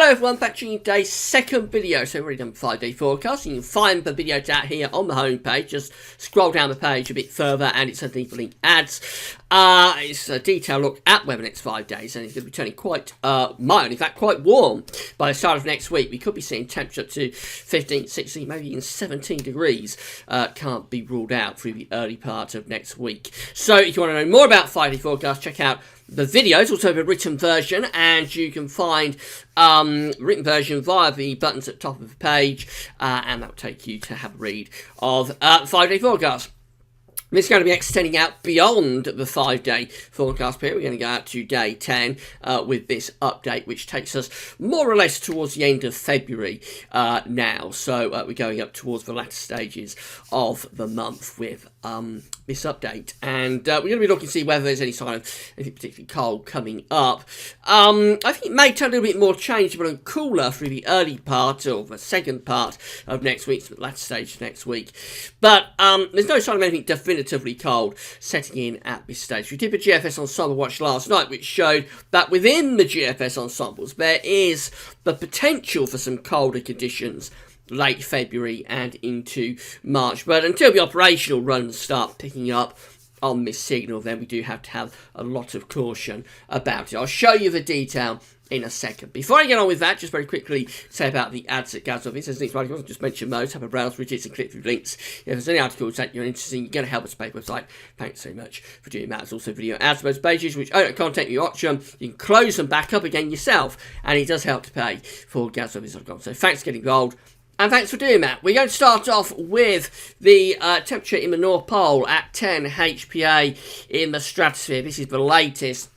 Hello everyone, back to today's second video. So we've already done 5-day forecast. You can find the video out here on the home page. Just scroll down the page a bit further and it's underneath the link ads. It's a detailed look at weather next 5 days, and it's going to be turning quite mild, in fact quite warm by the start of next week. We could be seeing temperature up to 15, 16, maybe even 17 degrees. Can't be ruled out through the early part of next week. So if you want to know more about 5-day forecast, check out the videos, also the written version, and you can find written version via the buttons at the top of the page, and that will take you to have a read of 5-day forecast. This is going to be extending out beyond the 5-day forecast period. We're going to go out to day 10 with this update, which takes us more or less towards the end of February now. So we're going up towards the latter stages of the month with this update. And we're going to be looking to see whether there's any sign of anything particularly cold coming up. I think it may turn a little bit more changeable and cooler through the early part or the second part of next week, so the latter stage of next week. But there's no sign of anything definitively cold setting in at this stage. We did the GFS Ensemble watch last night, which showed that within the GFS Ensembles there is the potential for some colder conditions late February and into March. But until the operational runs start picking up on this signal, then we do have to have a lot of caution about it. I'll show you the detail in a second. Before I get on with that, just very quickly say about the ads at Gazovitz. As these articles, just mention those, have a browse, widgets and click through links. If there's any articles that you're interested in, you're going to help us pay website. Thanks so much for doing that. There's also video ads for those pages which own content you watch them. You can close them back up again yourself, and it does help to pay for Gazovitz.com. So thanks for getting involved. And thanks for doing that. We're going to start off with the temperature in the North Pole at 10 HPA in the stratosphere. This is the latest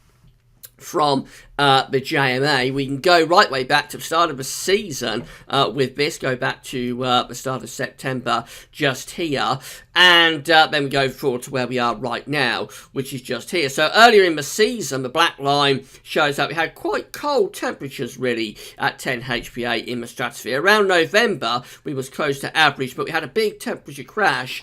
from the JMA. We can go right way back to the start of the season with this, go back to the start of September just here, and then we go forward to where we are right now, which is just here. So earlier in the season, the black line shows that we had quite cold temperatures really at 10 HPA in the stratosphere. Around November, we was close to average, but we had a big temperature crash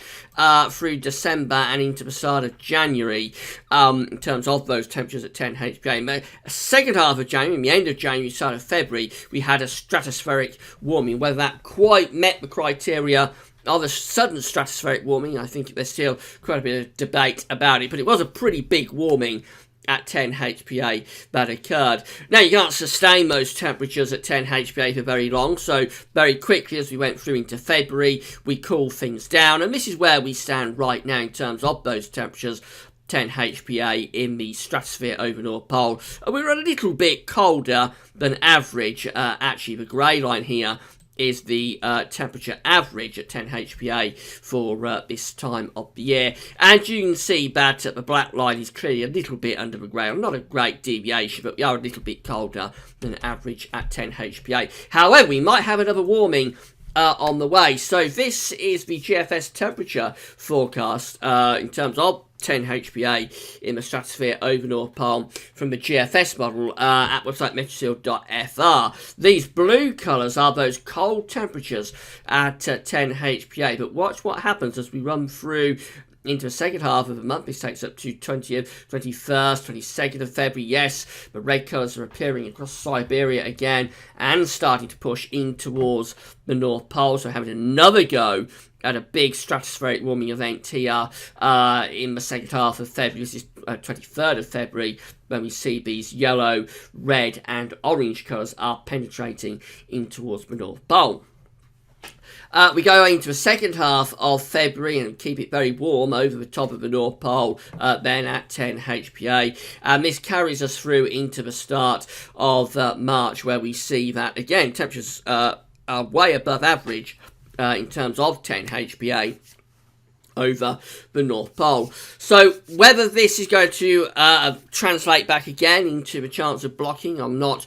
through December and into the start of January in terms of those temperatures at 10 HPA. In the second half of January, in the end of January, start of February, we had a stratospheric warming. Whether that quite met the criteria of a sudden stratospheric warming, I think there's still quite a bit of debate about it, but it was a pretty big warming at 10 HPA that occurred. Now, you can't sustain those temperatures at 10 HPA for very long, so very quickly as we went through into February, we cooled things down, and this is where we stand right now in terms of those temperatures. 10 HPA in the stratosphere over North Pole. We're a little bit colder than average. Actually, the grey line here is the temperature average at 10 HPA for this time of the year. And you can see that the black line is clearly a little bit under the grey. Not a great deviation, but we are a little bit colder than average at 10 HPA. However, we might have another warming on the way. So this is the GFS temperature forecast in terms of 10 HPA in the stratosphere over North Pole from the GFS model at website metrosil.fr. These blue colours are those cold temperatures at 10 HPA, but watch what happens as we run through into the second half of the month. This takes up to 20th, 21st, 22nd of February. Yes, the red colours are appearing across Siberia again and starting to push in towards the North Pole. So having another go at a big stratospheric warming event here in the second half of February. This is 23rd of February when we see these yellow, red and orange colours are penetrating in towards the North Pole. We go into the second half of February and keep it very warm over the top of the North Pole, then at 10 HPA. And this carries us through into the start of March, where we see that, again, temperatures are way above average in terms of 10 HPA over the North Pole. So whether this is going to translate back again into the chance of blocking, I'm not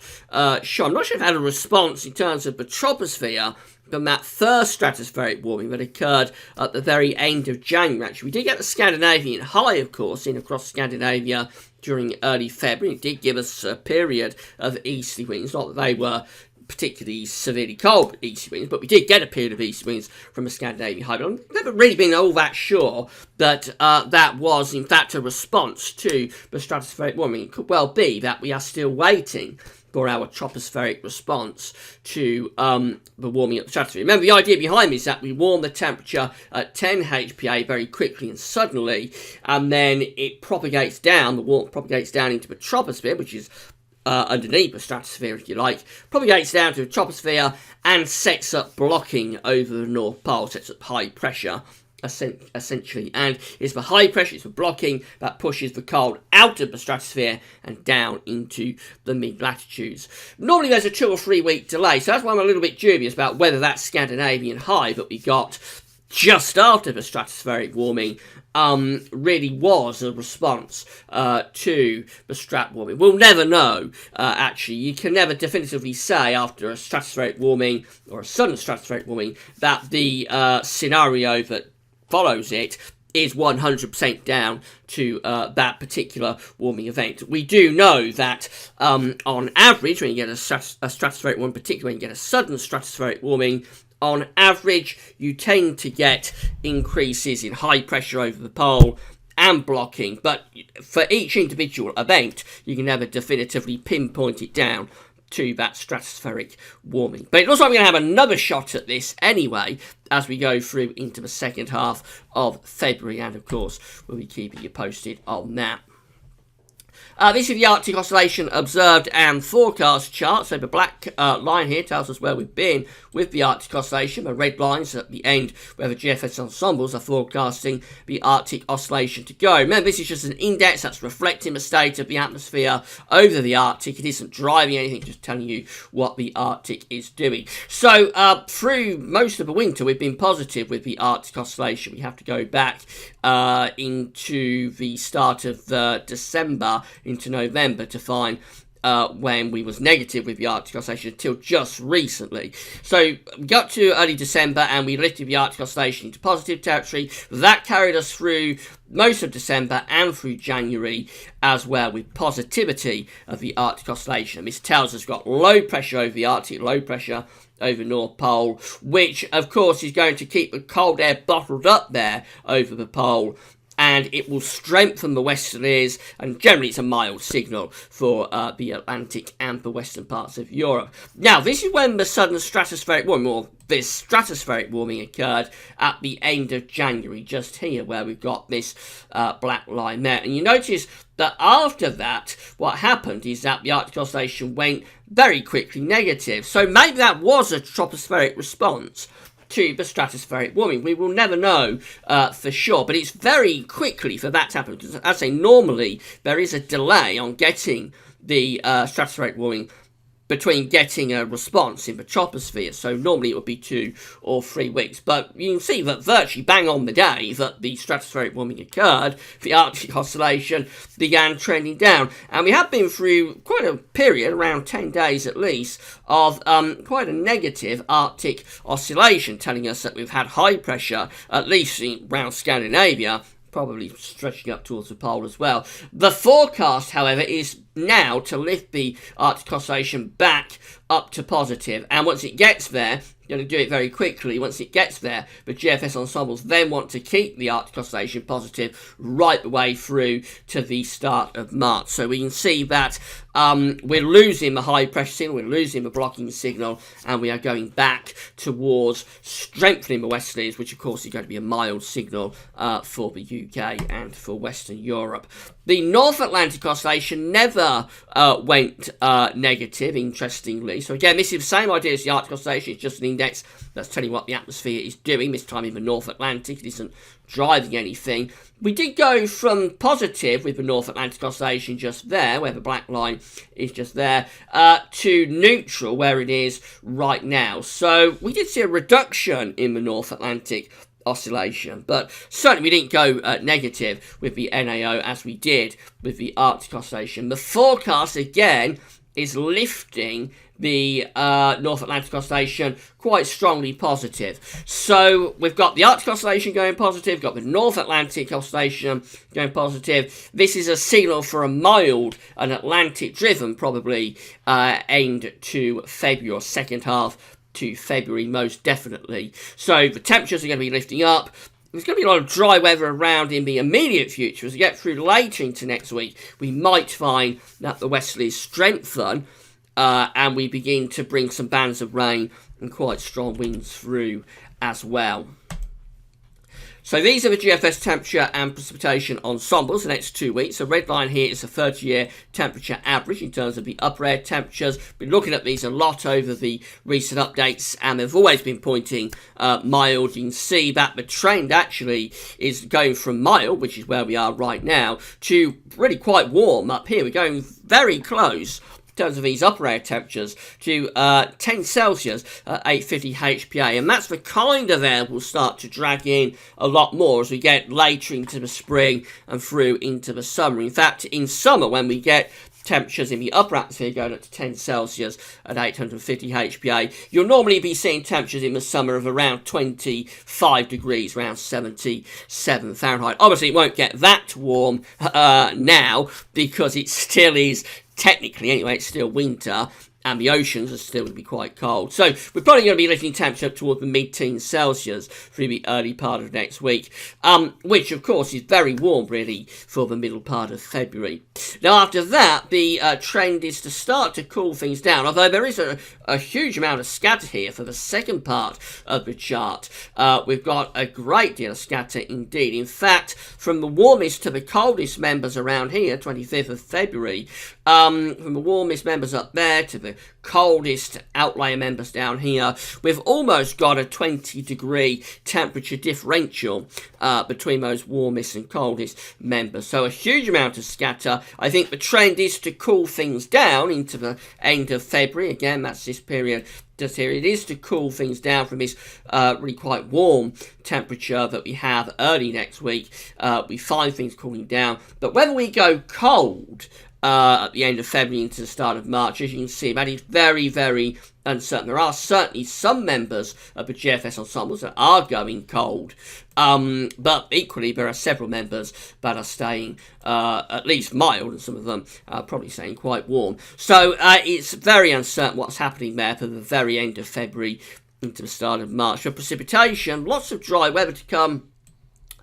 sure. I'm not sure if it had a response in terms of the troposphere from that first stratospheric warming that occurred at the very end of January. Actually, we did get the Scandinavian high, of course, in across Scandinavia during early February. It did give us a period of easterly winds, not that they were particularly severely cold easterly winds, but we did get a period of easterly winds from a Scandinavian high. But I've never really been all that sure that that was, in fact, a response to the stratospheric warming. It could well be that we are still waiting for our tropospheric response to the warming of the stratosphere. Remember, the idea behind this is that we warm the temperature at 10 HPA very quickly and suddenly, and then it propagates down, the warmth propagates down into the troposphere, which is underneath the stratosphere, if you like, propagates down to the troposphere and sets up blocking over the North Pole, sets up high pressure, essentially. And it's the high pressure, it's the blocking that pushes the cold out of the stratosphere and down into the mid-latitudes. Normally there's a 2 or 3 week delay, so that's why I'm a little bit dubious about whether that Scandinavian high that we got just after the stratospheric warming really was a response to the strat warming. We'll never know, actually. You can never definitively say after a stratospheric warming or a sudden stratospheric warming that the scenario that follows it is 100% down to that particular warming event. We do know that on average, when you get a stratospheric warming, particularly when you get a sudden stratospheric warming, on average, you tend to get increases in high pressure over the pole and blocking, but for each individual event, you can never definitively pinpoint it down to that stratospheric warming. But it looks like we're going to have another shot at this anyway as we go through into the second half of February, and of course, we'll be keeping you posted on that. This is the Arctic Oscillation observed and forecast chart. So the black line here tells us where we've been with the Arctic Oscillation. The red lines at the end where the GFS ensembles are forecasting the Arctic Oscillation to go. Remember, this is just an index that's reflecting the state of the atmosphere over the Arctic. It isn't driving anything, just telling you what the Arctic is doing. So through most of the winter, we've been positive with the Arctic Oscillation. We have to go back into the start of December into November to find when we was negative with the Arctic Oscillation until just recently. So we got to early December and we lifted the Arctic Oscillation into positive territory. That carried us through most of December and through January as well, with positivity of the Arctic Oscillation. This tells us we've got low pressure over the Arctic, low pressure over North Pole, which of course is going to keep the cold air bottled up there over the pole, and it will strengthen the westerlies, and generally it's a mild signal for the Atlantic and the western parts of Europe. Now, this is when the sudden stratospheric warming, or this stratospheric warming, occurred at the end of January, just here where we've got this black line there. And you notice that after that, what happened is that the Arctic Oscillation went very quickly negative. So maybe that was a tropospheric response to the stratospheric warming. We will never know for sure, but it's very quickly for that to happen. Because, as I say, normally there is a delay on getting the stratospheric warming between getting a response in the troposphere. So normally it would be 2 or 3 weeks. But you can see that virtually bang on the day that the stratospheric warming occurred, the Arctic Oscillation began trending down. And we have been through quite a period, around 10 days at least, of quite a negative Arctic Oscillation, telling us that we've had high pressure, at least around Scandinavia, probably stretching up towards the pole as well. The forecast, however, is now to lift the Arctic Oscillation back up to positive, and once it gets there, going to do it very quickly. Once it gets there, the GFS ensembles then want to keep the Arctic Oscillation positive right the way through to the start of March. So we can see that we're losing the high pressure signal, we're losing the blocking signal, and we are going back towards strengthening the westerlies, which of course is going to be a mild signal for the UK and for Western Europe. The North Atlantic Oscillation never went negative, interestingly. So again, this is the same idea as the Arctic Oscillation. It's just an index that's telling you what the atmosphere is doing. This time in the North Atlantic, it isn't driving anything. We did go from positive with the North Atlantic Oscillation just there, where the black line is just there, to neutral where it is right now. So we did see a reduction in the North Atlantic Oscillation, but certainly we didn't go negative with the NAO as we did with the Arctic Oscillation. The forecast again is lifting the North Atlantic Oscillation quite strongly positive. So we've got the Arctic Oscillation going positive, got the North Atlantic Oscillation going positive. This is a signal for a mild and Atlantic driven, probably aimed to February or second half to February, most definitely. So the temperatures are going to be lifting up. There's going to be a lot of dry weather around in the immediate future. As we get through later into next week, we might find that the westerlies strengthen and we begin to bring some bands of rain and quite strong winds through as well. So these are the GFS temperature and precipitation ensembles the next 2 weeks. The red line here is the 30-year temperature average in terms of the upper air temperatures. Been looking at these a lot over the recent updates, and they've always been pointing mild. You can see that the trend actually is going from mild, which is where we are right now, to really quite warm up here. We're going very close in terms of these upper air temperatures to 10 Celsius at 850 HPA, and that's the kind of air we'll start to drag in a lot more as we get later into the spring and through into the summer. In fact, in summer, when we get temperatures in the upper atmosphere going up to 10 Celsius at 850 HPA, you'll normally be seeing temperatures in the summer of around 25 degrees, around 77 Fahrenheit. Obviously, it won't get that warm now because it still is, technically anyway, it's still winter, and the oceans are still going to be quite cold. So we're probably going to be lifting temperature up toward the mid-teens Celsius through the early part of next week, which of course is very warm really for the middle part of February. Now after that, the trend is to start to cool things down, although there is a huge amount of scatter here for the second part of the chart. We've got a great deal of scatter indeed. In fact, from the warmest to the coldest members around here, 25th of February, from the warmest members up there to the coldest outlier members down here, we've almost got a 20-degree temperature differential between those warmest and coldest members. So a huge amount of scatter. I think the trend is to cool things down into the end of February. Again, that's this period just here. It is to cool things down from this really quite warm temperature that we have early next week. We find things cooling down. But whether we go cold at the end of February into the start of March, as you can see, that is very, very uncertain. There are certainly some members of the GFS ensembles that are going cold, but equally there are several members that are staying at least mild, and some of them are probably staying quite warm. So it's very uncertain what's happening there for the very end of February into the start of March. For precipitation, lots of dry weather to come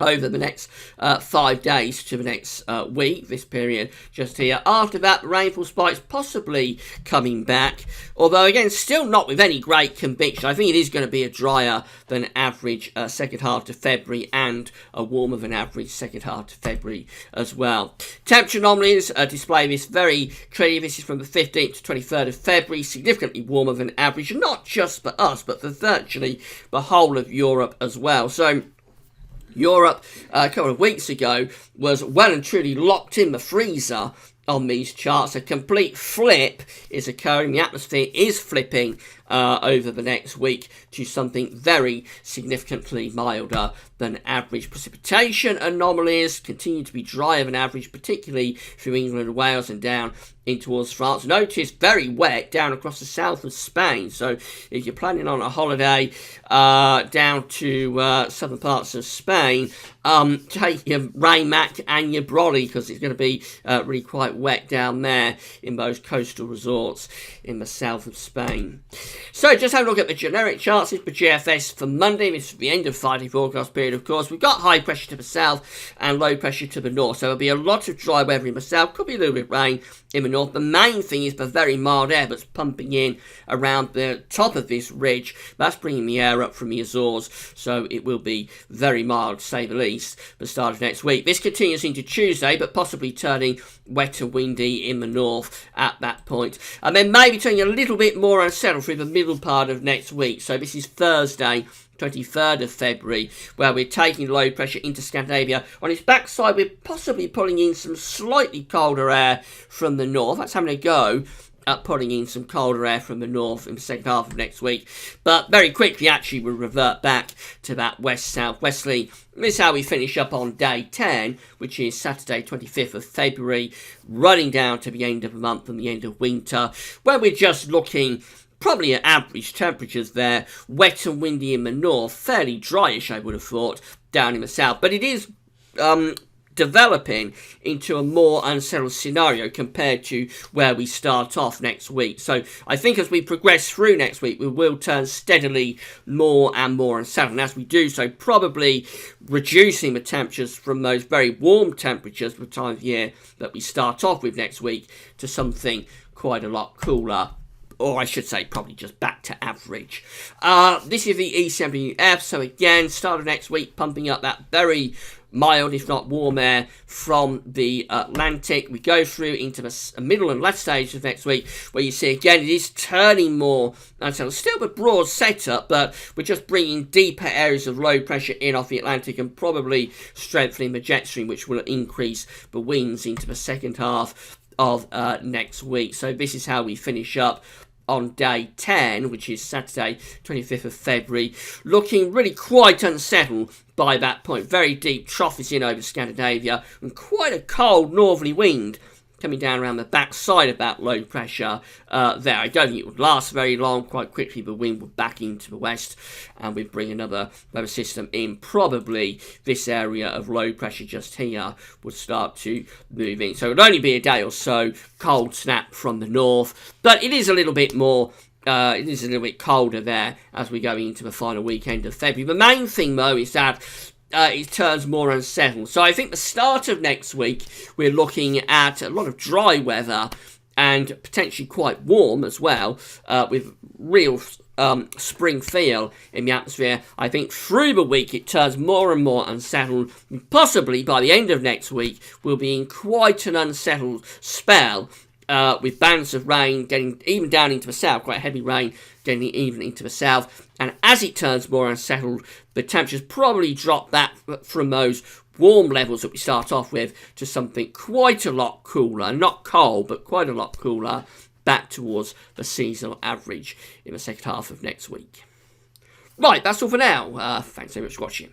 over the next 5 days to the next week, this period just here. After that, rainfall spikes possibly coming back, although again, still not with any great conviction. I think it is going to be a drier than average second half of February and a warmer than average second half of February as well. Temperature anomalies display this very clearly. This is from the 15th to 23rd of February, significantly warmer than average, not just for us, but for virtually the whole of Europe as well. So Europe, a couple of weeks ago, was well and truly locked in the freezer on these charts. A complete flip is occurring. The atmosphere is flipping over the next week to something very significantly milder than average. Precipitation anomalies continue to be drier than average, particularly through England and Wales and down in towards France. Notice very wet down across the south of Spain. So if you're planning on a holiday down to southern parts of Spain, take your rain mat and your brolly, because it's going to be really quite wet down there in those coastal resorts in the south of Spain. So just have a look at the generic charts. It's for GFS for Monday. This is the end of 5-day forecast period, of course. We've got high pressure to the south and low pressure to the north. So there'll be a lot of dry weather in the south. Could be a little bit of rain in the north. The main thing is the very mild air that's pumping in around the top of this ridge. That's bringing the air up from the Azores. So it will be very mild, to say the least, for the start of next week. This continues into Tuesday, but possibly turning wet and windy in the north at that point. And then maybe turning a little bit more unsettled through the middle part of next week. So this is Thursday, 23rd of February, where we're taking low pressure into Scandinavia. On its backside, we're possibly pulling in some slightly colder air from the north. That's having a go at pulling in some colder air from the north in the second half of next week. But very quickly, actually, we'll revert back to that west-southwesterly. This is how we finish up on day 10, which is Saturday, 25th of February, running down to the end of the month and the end of winter, where we're just looking probably at average temperatures there, wet and windy in the north, fairly dryish, I would have thought, down in the south. But it is developing into a more unsettled scenario compared to where we start off next week. So I think as we progress through next week, we will turn steadily more and more unsettled. And as we do so, probably reducing the temperatures from those very warm temperatures for the time of year that we start off with next week to something quite a lot cooler or I should say probably just back to average. This is the ECMWF, so again, start of next week, pumping up that very mild, if not warm air from the Atlantic. We go through into the middle and left stage of next week, where you see again it is turning more unsettled. Still a broad setup, but we're just bringing deeper areas of low pressure in off the Atlantic and probably strengthening the jet stream, which will increase the winds into the second half of next week. So this is how we finish up on day 10, which is Saturday 25th of February, looking really quite unsettled by that point. Very deep trough is in over Scandinavia and quite a cold northerly wind coming down around the back side of that low pressure there. I don't think it would last very long. Quite quickly the wind would back into the west and we'd bring another weather system in. Probably this area of low pressure just here would start to move in. So it would only be a day or so, cold snap from the north, but it is a little bit more it is a little bit colder there as we go into the final weekend of February. The main thing though is that it turns more unsettled. So I think the start of next week, we're looking at a lot of dry weather and potentially quite warm as well, with real spring feel in the atmosphere. I think through the week it turns more and more unsettled. Possibly by the end of next week, we'll be in quite an unsettled spell, with bands of rain getting even down into the south, quite heavy rain getting even into the south. And as it turns more unsettled, the temperatures probably drop back from those warm levels that we start off with to something quite a lot cooler, not cold, but quite a lot cooler, back towards the seasonal average in the second half of next week. Right, that's all for now. Thanks very much for watching.